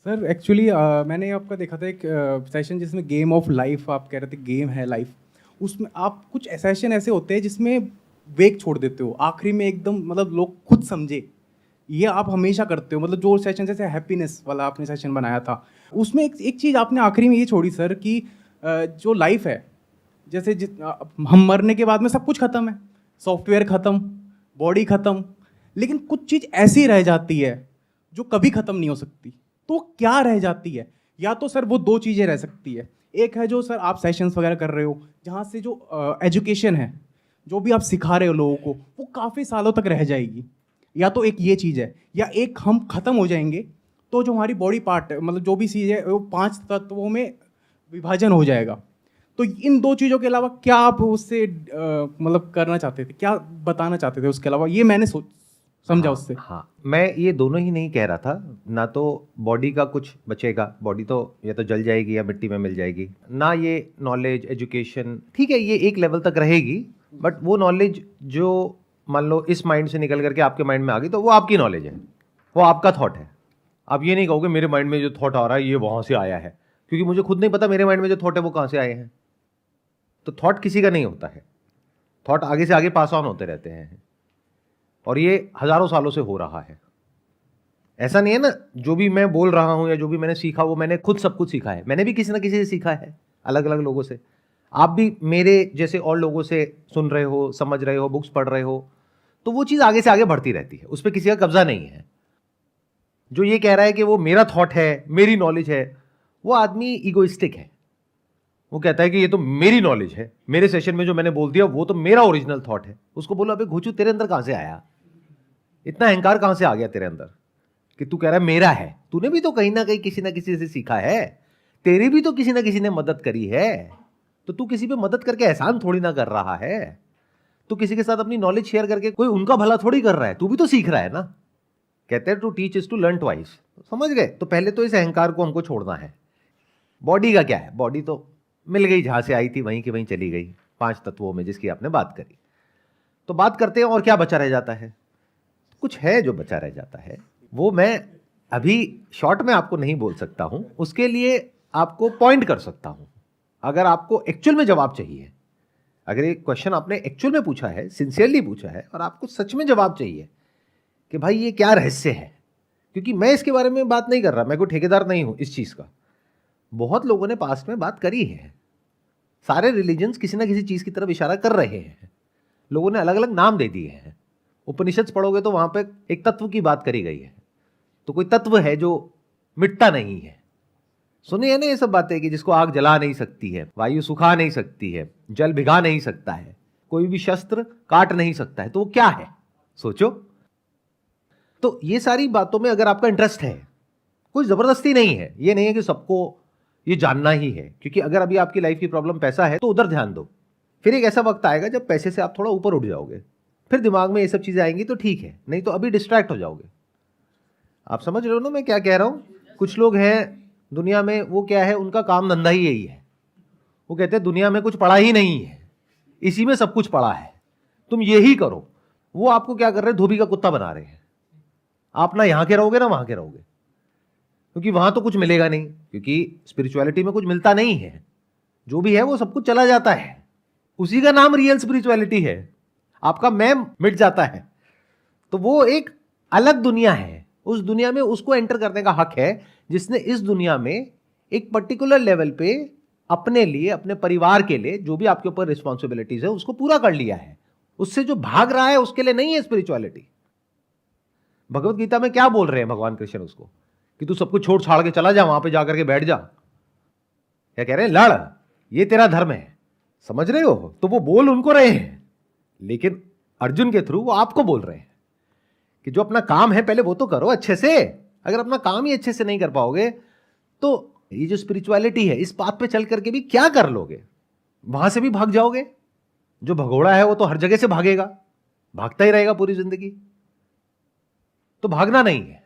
Sir actually मैंने आपका देखा था एक सेशन जिसमें गेम ऑफ लाइफ आप कह रहे थे गेम है लाइफ। उसमें आप कुछ सेशन ऐसे होते हैं जिसमें वेग छोड़ देते हो आखिरी में एकदम मतलब लोग खुद समझे। ये आप हमेशा करते हो मतलब जो सेशन जैसे हैप्पीनेस वाला आपने सेशन बनाया था उसमें एक चीज़ आपने आखिरी में ये छोड़ी सर कि जो लाइफ है जैसे हम मरने के बाद में सब कुछ खत्म है, सॉफ्टवेयर खत्म, बॉडी खत्म, लेकिन कुछ चीज़ ऐसी रह जाती है जो कभी खत्म नहीं हो सकती। तो वो क्या रह जाती है? या तो सर वो दो चीज़ें रह सकती है। एक है जो सर आप सेशंस वगैरह कर रहे हो जहाँ से जो एजुकेशन है, जो भी आप सिखा रहे हो लोगों को, वो काफ़ी सालों तक रह जाएगी। या तो एक ये चीज़ है, या एक हम खत्म हो जाएंगे तो जो हमारी बॉडी पार्ट है मतलब जो भी चीज़ है वो 5 तत्वों में विभाजन हो जाएगा। तो इन दो चीज़ों के अलावा क्या आप उससे मतलब करना चाहते थे, क्या बताना चाहते थे उसके अलावा? ये मैंने सोच समझा हाँ उससे। हाँ, मैं ये दोनों ही नहीं कह रहा था। ना तो बॉडी का कुछ बचेगा, बॉडी तो या तो जल जाएगी या मिट्टी में मिल जाएगी, ना ये नॉलेज एजुकेशन, ठीक है ये एक लेवल तक रहेगी। बट वो नॉलेज जो मान लो इस माइंड से निकल करके आपके माइंड में आ गई तो वो आपकी नॉलेज है, वो आपका थॉट है। आप ये नहीं कहोगे मेरे माइंड में जो थॉट आ रहा है ये वहाँ से आया है, क्योंकि मुझे खुद नहीं पता मेरे माइंड में जो थॉट है वो कहाँ से आए हैं। तो थॉट किसी का नहीं होता है, थॉट आगे से आगे पास ऑन होते रहते हैं, और ये हजारों सालों से हो रहा है। ऐसा नहीं है ना, जो भी मैं बोल रहा हूं या जो भी मैंने सीखा वो मैंने खुद सब कुछ सीखा है, मैंने भी किसी ना किसी से सीखा है, अलग अलग लोगों से। आप भी मेरे जैसे और लोगों से सुन रहे हो, समझ रहे हो, बुक्स पढ़ रहे हो, तो वो चीज़ आगे से आगे बढ़ती रहती है, उस पर किसी का कब्जा नहीं है। जो ये कह रहा है कि वो मेरा थॉट है, मेरी नॉलेज है, वो आदमी इगोइस्टिक है। वो कहता है कि ये तो मेरी नॉलेज है, मेरे सेशन में जो मैंने बोल दिया वो तो मेरा ओरिजिनल थॉट है। उसको बोलो अबे घुचू, तेरे अंदर कहां से आया, इतना अहंकार कहां से आ गया तेरे अंदर कि तू कह रहा है मेरा है? तूने भी तो कहीं ना कहीं किसी ना किसी से सीखा है, तेरी भी तो किसी ना किसी ने मदद करी है। तो तू किसी पे मदद करके एहसान थोड़ी ना कर रहा है, तू किसी के साथ अपनी नॉलेज शेयर करके कोई उनका भला थोड़ी कर रहा है, तू भी तो सीख रहा है ना। कहते हैं to teach is to learn twice. समझ गए? तो पहले तो इस अहंकार को हमको छोड़ना है। बॉडी का क्या है, बॉडी तो मिल गई, जहां से आई थी वहीं की वहीं चली गई, 5 तत्वों में जिसकी आपने बात करी। तो बात करते हैं और क्या बचा रह जाता है। कुछ है जो बचा रह जाता है, वो मैं अभी शॉर्ट में आपको नहीं बोल सकता हूं, उसके लिए आपको पॉइंट कर सकता हूं। अगर आपको एक्चुअल में जवाब चाहिए, अगर एक क्वेश्चन आपने एक्चुअल में पूछा है, सिंसियरली पूछा है, और आपको सच में जवाब चाहिए कि भाई ये क्या रहस्य है, क्योंकि मैं इसके बारे में बात नहीं कर रहा, मैं कोई ठेकेदार नहीं हूं इस चीज का। बहुत लोगों ने पास्ट में बात करी है, सारे रिलीजन्स किसी ना किसी चीज की तरफ इशारा कर रहे हैं, लोगों ने अलग अलग नाम दे दिए हैं। उपनिषद पढ़ोगे तो वहां पे एक तत्व की बात करी गई है, तो कोई तत्व है जो मिटता नहीं है। सुनिए ना ये सब बातें कि जिसको आग जला नहीं सकती है, वायु सुखा नहीं सकती है, जल भिगा नहीं सकता है, कोई भी शस्त्र काट नहीं सकता है, तो वो क्या है सोचो। तो ये सारी बातों में अगर आपका इंटरेस्ट है, कोई जबरदस्ती नहीं है, ये नहीं है कि सबको ये जानना ही है, क्योंकि अगर अभी आपकी लाइफ की प्रॉब्लम पैसा है तो उधर ध्यान दो। फिर एक ऐसा वक्त आएगा जब पैसे से आप थोड़ा ऊपर उठ जाओगे, फिर दिमाग में ये सब चीजें आएंगी तो ठीक है, नहीं तो अभी डिस्ट्रैक्ट हो जाओगे। आप समझ रहे हो ना मैं क्या कह रहा हूं? कुछ लोग हैं दुनिया में, वो क्या है, उनका काम धंधा ही यही है। वो कहते हैं दुनिया में कुछ पड़ा ही नहीं है, इसी में सब कुछ पड़ा है, तुम यही करो। वो आपको क्या कर रहे हैं, धोबी का कुत्ता बना रहे हैं। आप ना यहां के रहोगे ना वहां के रहोगे, क्योंकि वहां तो कुछ मिलेगा नहीं, क्योंकि स्पिरिचुअलिटी में कुछ मिलता नहीं है। जो भी है वो सब कुछ चला जाता है, उसी का नाम रियल स्पिरिचुअलिटी है। आपका मैं मिट जाता है, तो वो एक अलग दुनिया है। उस दुनिया में उसको एंटर करने का हक है जिसने इस दुनिया में एक पर्टिकुलर लेवल पे अपने लिए, अपने परिवार के लिए जो भी आपके ऊपर रिस्पॉन्सिबिलिटीज है उसको पूरा कर लिया है। उससे जो भाग रहा है उसके लिए नहीं है स्पिरिचुअलिटी। भगवत गीता में क्या बोल रहे हैं भगवान कृष्ण उसको, कि तू सब कुछ छोड़ छाड़ के चला जा, वहां पे जाकर के बैठ जा। क्या कह रहे हैं, लड़, ये तेरा धर्म है। समझ रहे हो? तो वो बोल उनको रहे हैं, लेकिन अर्जुन के थ्रू वो आपको बोल रहे हैं कि जो अपना काम है पहले वो तो करो अच्छे से। अगर अपना काम ही अच्छे से नहीं कर पाओगे तो ये जो स्पिरिचुअलिटी है इस पाथ पे चल करके भी क्या कर लोगे? वहां से भी भाग जाओगे। जो भगोड़ा है वो तो हर जगह से भागेगा, भागता ही रहेगा पूरी जिंदगी। तो भागना नहीं है,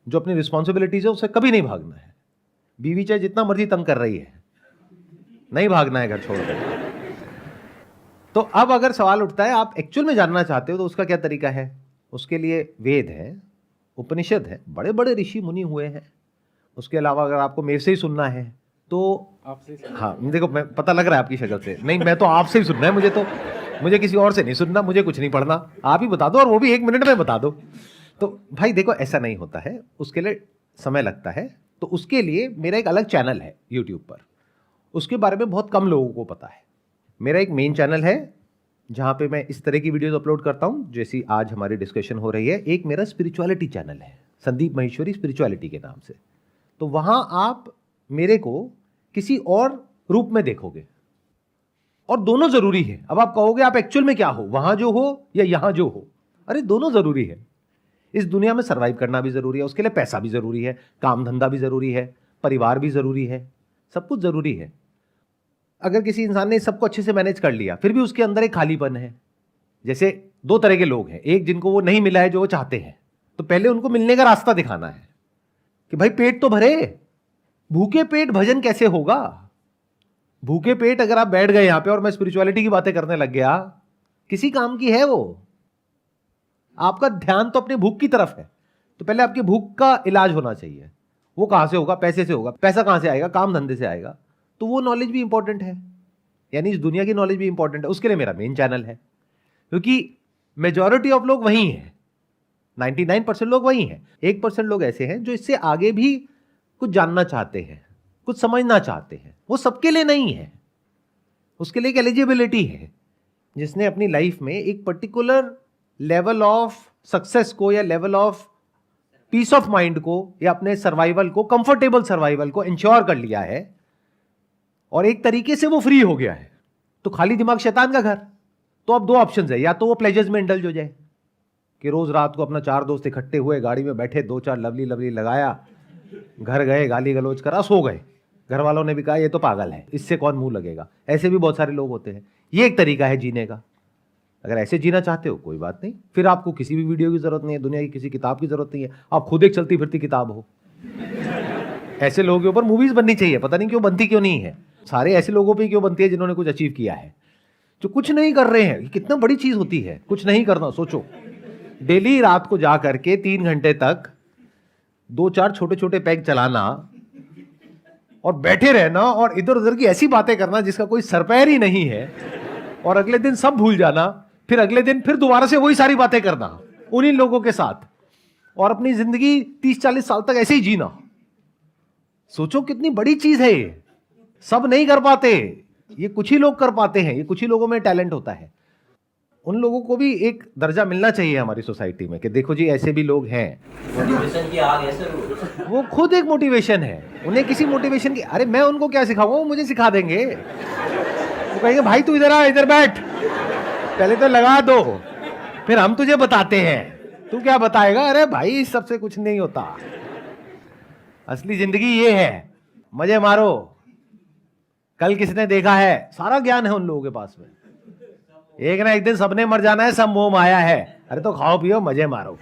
जो अपनी रिस्पॉन्सिबिलिटीज है उससे कभी नहीं भागना है। बीवी चाहे जितना मर्जी तंग कर रही है, नहीं भागना है घर छोड़कर। तो अब अगर सवाल उठता है आप एक्चुअल में जानना चाहते हो तो उसका क्या तरीका है? उसके लिए वेद है, उपनिषद है, बड़े बड़े ऋषि मुनि हुए हैं, उसके अलावा अगर आपको मेरे से ही सुनना है तो आपसे हाँ, देखो मैं पता लग रहा है आपकी शक्ल से, नहीं मैं तो आपसे ही सुनना है मुझे किसी और से नहीं सुनना, मुझे कुछ नहीं पढ़ना, आप ही बता दो और वो भी 1 मिनट में बता दो। तो भाई देखो ऐसा नहीं होता है, उसके लिए समय लगता है। तो उसके लिए मेरा एक अलग चैनल है यूट्यूब पर, उसके बारे में बहुत कम लोगों को पता है। मेरा एक मेन चैनल है जहाँ पे मैं इस तरह की वीडियोस अपलोड करता हूँ जैसी आज हमारी डिस्कशन हो रही है। एक मेरा स्पिरिचुअलिटी चैनल है, संदीप महेश्वरी स्पिरिचुअलिटी के नाम से। तो वहाँ आप मेरे को किसी और रूप में देखोगे, और दोनों जरूरी है। अब आप कहोगे आप एक्चुअल में क्या हो, वहां जो हो या यहां जो हो, अरे दोनों जरूरी है। इस दुनिया में सरवाइव करना भी जरूरी है, उसके लिए पैसा भी जरूरी है, काम धंधा भी जरूरी है, परिवार भी जरूरी है, सब कुछ जरूरी है। अगर किसी इंसान ने सबको अच्छे से मैनेज कर लिया फिर भी उसके अंदर एक खालीपन है। जैसे 2 तरह के लोग हैं, एक जिनको वो नहीं मिला है जो वो चाहते हैं, तो पहले उनको मिलने का रास्ता दिखाना है कि भाई पेट तो भरे, भूखे पेट भजन कैसे होगा। भूखे पेट अगर आप बैठ गए यहां पे और मैं स्पिरिचुअलिटी की बातें करने लग गया, किसी काम की है वो? आपका ध्यान तो अपनी भूख की तरफ है, तो पहले आपकी भूख का इलाज होना चाहिए। वो कहां से होगा? पैसे से होगा। पैसा कहां से आएगा? काम धंधे से आएगा। तो वो नॉलेज भी इंपॉर्टेंट है, यानी इस दुनिया की नॉलेज भी इंपॉर्टेंट है। उसके लिए मेरा मेन चैनल है, क्योंकि मेजॉरिटी ऑफ लोग वही हैं, 99% लोग वही हैं। 1% लोग ऐसे हैं जो इससे आगे भी कुछ जानना चाहते हैं, कुछ समझना चाहते हैं। वो सबके लिए नहीं है, उसके लिए एक एलिजिबिलिटी है। जिसने अपनी लाइफ में एक पर्टिकुलर लेवल ऑफ सक्सेस को या level of peace of mind को या अपने सर्वाइवल को, कंफर्टेबल सर्वाइवल को इंश्योर कर लिया है और एक तरीके से वो फ्री हो गया है। तो खाली दिमाग शैतान का घर। तो अब 2 ऑप्शंस है, या तो वो प्लेजर्स में इंडल्ज हो जाए कि रोज रात को अपना 4 दोस्त इकट्ठे हुए, गाड़ी में बैठे, 2-4 लवली लवली लगाया, घर गए, गाली गलौज करा, सो गए। घर वालों ने भी कहा ये तो पागल है, इससे कौन मुंह लगेगा। ऐसे भी बहुत सारे लोग होते हैं। ये एक तरीका है जीने का। अगर ऐसे जीना चाहते हो कोई बात नहीं, फिर आपको किसी भी वीडियो की जरूरत नहीं है, दुनिया की किसी किताब की जरूरत नहीं है, आप खुद एक चलती फिरती किताब हो। ऐसे लोगों के ऊपर मूवीज बननी चाहिए, पता नहीं क्यों बनती क्यों नहीं है। सारे ऐसे लोगों पे क्यों बनती है जिन्होंने कुछ अचीव किया है, जो कुछ नहीं कर रहे हैं। कितना बड़ी चीज होती है कुछ नहीं करना। सोचो, डेली रात को जा करके 3 घंटे तक 2-4 छोटे छोटे पैग चलाना और बैठे रहना और इधर उधर की ऐसी बातें करना जिसका कोई सर पैर ही नहीं है, और अगले दिन सब भूल जाना, फिर अगले दिन फिर दोबारा से वही सारी बातें करना उन्हीं लोगों के साथ, और अपनी जिंदगी 30-40 साल तक ऐसे ही जीना। सोचो कितनी बड़ी चीज है ये। सब नहीं कर पाते, ये कुछ ही लोग कर पाते हैं, ये कुछ ही लोगों में टैलेंट होता है। उन लोगों को भी एक दर्जा मिलना चाहिए हमारी सोसाइटी में कि देखो जी ऐसे भी लोग हैं। मोटिवेशन की आग है सर वो खुद एक मोटिवेशन है, उन्हें किसी मोटिवेशन की, अरे मैं उनको क्या सिखाऊंगा, वो मुझे सिखा देंगे। वो कहेंगे भाई तू इधर आ, इधर बैठ, पहले तो लगा दो, फिर हम तुझे बताते हैं। तू क्या बताएगा? अरे भाई इस सबसे कुछ नहीं होता। असली जिंदगी ये है, मजे मारो, कल किसने देखा है, सारा ज्ञान है उन लोगों के पास में। एक ना एक दिन सबने मर जाना है, सब मोह माया है। अरे तो खाओ पियो मजे मारो,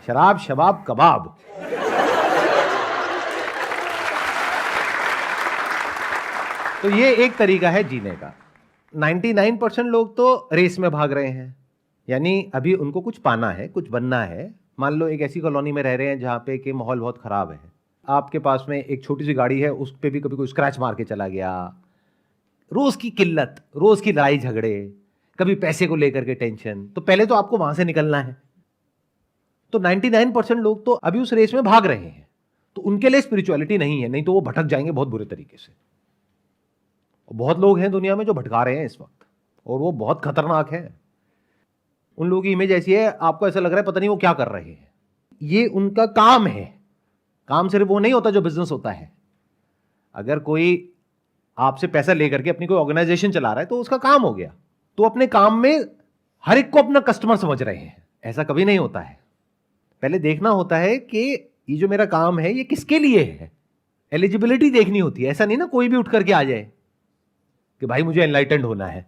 शराब शबाब कबाब। तो ये एक तरीका है जीने का। 99% लोग तो रेस में भाग रहे हैं, यानी अभी उनको कुछ पाना है, कुछ बनना है। मान लो एक ऐसी कॉलोनी में रह रहे हैं जहां पे कि माहौल बहुत खराब है, आपके पास में एक छोटी सी गाड़ी है, उस पे भी कभी कोई स्क्रैच मार के चला गया, रोज की किल्लत, रोज की लड़ाई झगड़े, कभी पैसे को लेकर के टेंशन। तो पहले तो आपको वहां से निकलना है। तो 99% लोग तो अभी उस रेस में भाग रहे हैं, तो उनके लिए स्पिरिचुअलिटी नहीं है, नहीं तो वो भटक जाएंगे बहुत बुरे तरीके से। बहुत लोग हैं दुनिया में जो भटका रहे हैं इस वक्त, और वो बहुत खतरनाक है। उन लोगों की इमेज ऐसी है, आपको ऐसा लग रहा है पता नहीं वो क्या कर रहे हैं। ये उनका काम है। काम सिर्फ वो नहीं होता जो बिजनेस होता है। अगर कोई आपसे पैसा लेकर के अपनी कोई ऑर्गेनाइजेशन चला रहा है तो उसका काम हो गया। तो अपने काम में हर एक को अपना कस्टमर समझ रहे हैं, ऐसा कभी नहीं होता है। पहले देखना होता है कि ये जो मेरा काम है ये किसके लिए है, एलिजिबिलिटी देखनी होती है। ऐसा नहीं ना कोई भी उठ करके आ जाए कि भाई मुझे एनलाइटेंड होना है।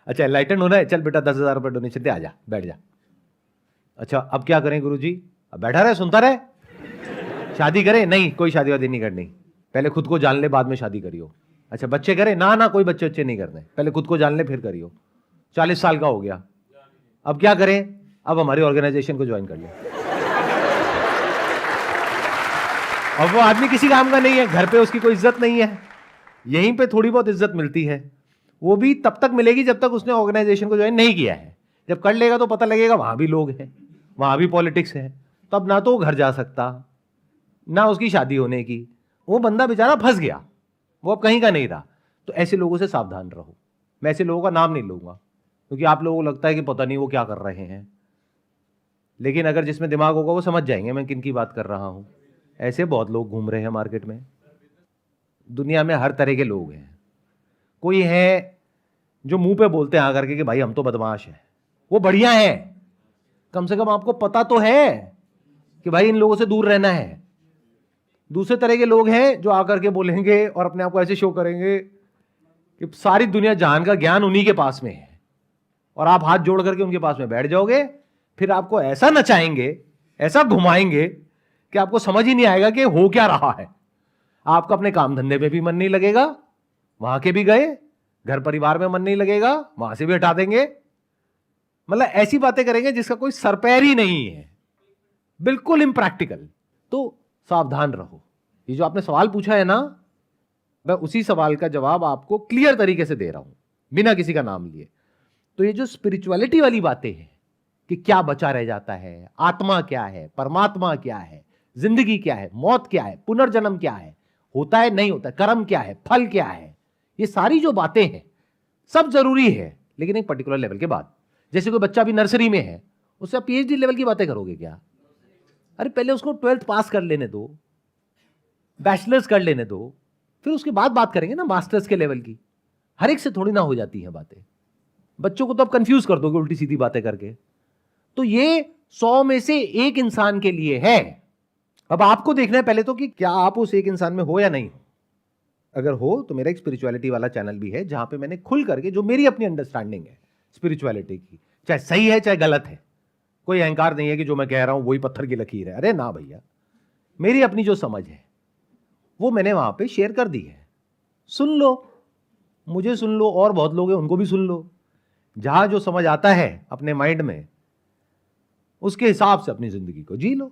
अच्छा एनलाइटेंड होना है, चल बेटा 10,000 रुपये डोनेशन दे, आ जा, बैठ जा। अच्छा अब क्या करें गुरुजी? अब बैठा रहे, सुनता रहे। शादी करें? नहीं, कोई शादी वादी नहीं करनी, पहले खुद को जान ले बाद में शादी करियो। अच्छा बच्चे करें? ना ना कोई बच्चे बच्चे नहीं करने, पहले खुद को जान ले फिर करियो। 40 साल का हो गया, अब क्या करें? अब हमारी ऑर्गेनाइजेशन को ज्वाइन कर लिया। और वो आदमी किसी काम का नहीं है, घर पे उसकी कोई इज्जत नहीं है, यहीं पे थोड़ी बहुत इज्जत मिलती है, वो भी तब तक मिलेगी जब तक उसने ऑर्गेनाइजेशन को ज्वाइन नहीं किया है। जब कर लेगा तो पता लगेगा वहां भी लोग हैं, वहां भी पॉलिटिक्स है, तब ना तो वो घर जा सकता, ना उसकी शादी होने की, वो बंदा बेचारा फंस गया, वो अब कहीं का नहीं रहा। तो ऐसे लोगों से सावधान रहो। मैं ऐसे लोगों का नाम नहीं लूंगा क्योंकि आप लोगों को लगता है कि पता नहीं वो क्या कर रहे हैं, लेकिन अगर जिसमें दिमाग होगा वो समझ जाएंगे मैं किन की बात कर रहा हूं। ऐसे बहुत लोग घूम रहे हैं मार्केट में। दुनिया में हर तरह के लोग हैं। कोई है जो मुंह पे बोलते हैं आकर के कि भाई हम तो बदमाश हैं, वो बढ़िया है, कम से कम आपको पता तो है कि भाई इन लोगों से दूर रहना है। दूसरे तरह के लोग हैं जो आकर के बोलेंगे और अपने आप को ऐसे शो करेंगे कि सारी दुनिया जहान का ज्ञान उन्हीं के पास में है, और आप हाथ जोड़ करके उनके पास में बैठ जाओगे, फिर आपको ऐसा नचाएंगे, ऐसा घुमाएंगे कि आपको समझ ही नहीं आएगा कि हो क्या रहा है। आपका अपने काम धंधे में भी मन नहीं लगेगा, वहां के भी गए, घर परिवार में मन नहीं लगेगा, वहां से भी हटा देंगे। मतलब ऐसी बातें करेंगे जिसका कोई सरपैर ही नहीं है, बिल्कुल इम्प्रैक्टिकल। तो सावधान रहो। ये जो आपने सवाल पूछा है ना, मैं उसी सवाल का जवाब आपको क्लियर तरीके से दे रहा हूं, बिना किसी का नाम लिए। तो ये जो स्पिरिचुअलिटी वाली बातें हैं कि क्या बचा रह जाता है, आत्मा क्या है, परमात्मा क्या है, जिंदगी क्या है, मौत क्या है, पुनर्जन्म क्या है, होता है नहीं होता, कर्म क्या है, फल क्या है, ये सारी जो बातें हैं सब जरूरी है, लेकिन एक पर्टिकुलर लेवल के बाद। जैसे कोई बच्चा भी नर्सरी में है, उससे आप पीएचडी लेवल की बातें करोगे क्या? अरे पहले उसको 12th पास कर लेने दो, बैचलर्स कर लेने दो, फिर उसके बाद बात करेंगे ना मास्टर्स के लेवल की। हर एक से थोड़ी ना हो जाती है बातें। बच्चों को तो अब कंफ्यूज कर दोगे उल्टी सीधी बातें करके। तो ये 100 में से एक इंसान के लिए है। अब आपको देखना है पहले तो कि क्या आप उस एक इंसान में हो या नहीं हो। अगर हो तो मेरा एक स्पिरिचुअलिटी वाला चैनल भी है जहां पे मैंने खुल करके जो मेरी अपनी अंडरस्टैंडिंग है स्पिरिचुअलिटी की, चाहे सही है चाहे गलत है, कोई अहंकार नहीं है कि जो मैं कह रहा हूं वही पत्थर की लकीर है। अरे ना भैया, मेरी अपनी जो समझ है वो मैंने वहां पे शेयर कर दी है। सुन लो, मुझे सुन लो, और बहुत लोग हैं उनको भी सुन लो। जहां जो समझ आता है अपने माइंड में, उसके हिसाब से अपनी जिंदगी को जी लो।